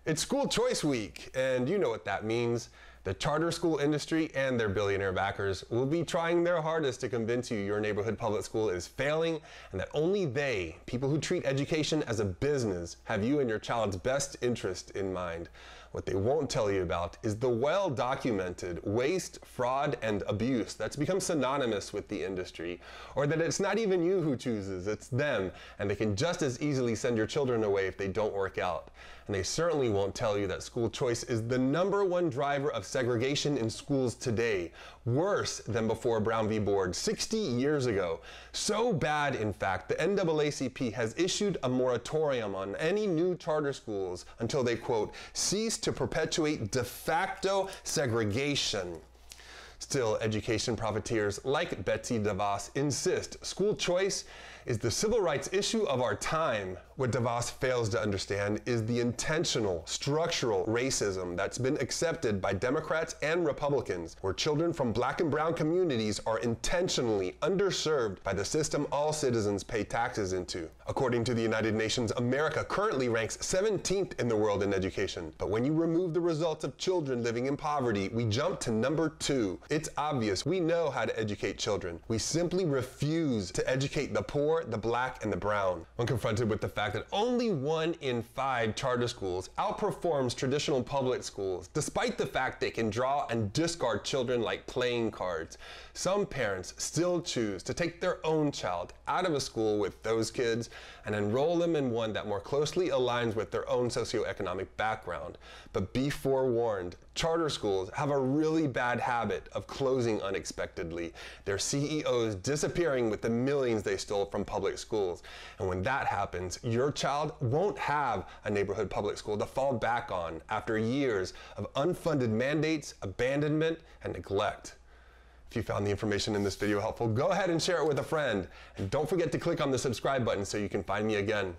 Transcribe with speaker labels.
Speaker 1: It's school choice week, and you know what that means. The charter school industry and their billionaire backers will be trying their hardest to convince you your neighborhood public school is failing and that only they, people who treat education as a business, have you and your child's best interest in mind. What they won't tell you about is the well-documented waste, fraud, and abuse that's become synonymous with the industry, or that it's not even you who chooses, it's them, and they can just as easily send your children away if they don't work out. And they certainly won't tell you that school choice is the #1 driver of segregation in schools today, worse than before Brown v. Board 60 years ago. So bad, in fact, the NAACP has issued a moratorium on any new charter schools until they, quote, cease to perpetuate de facto segregation. Still, education profiteers like Betsy DeVos insist school choice is the civil rights issue of our time. What DeVos fails to understand is the intentional, structural racism that's been accepted by Democrats and Republicans, where children from Black and brown communities are intentionally underserved by the system all citizens pay taxes into. According to the United Nations, America currently ranks 17th in the world in education. But when you remove the results of children living in poverty, we jump to #2. It's obvious we know how to educate children. We simply refuse to educate the poor, the Black, and the brown. When confronted with the fact that only 1 in 5 charter schools outperforms traditional public schools, despite the fact they can draw and discard children like playing cards, some parents still choose to take their own child out of a school with those kids and enroll them in one that more closely aligns with their own socioeconomic background. But be forewarned, charter schools have a really bad habit of closing unexpectedly, their CEOs disappearing with the millions they stole from public schools. And when that happens, your child won't have a neighborhood public school to fall back on after years of unfunded mandates, abandonment, and neglect. If you found the information in this video helpful, go ahead and share it with a friend. And don't forget to click on the subscribe button so you can find me again.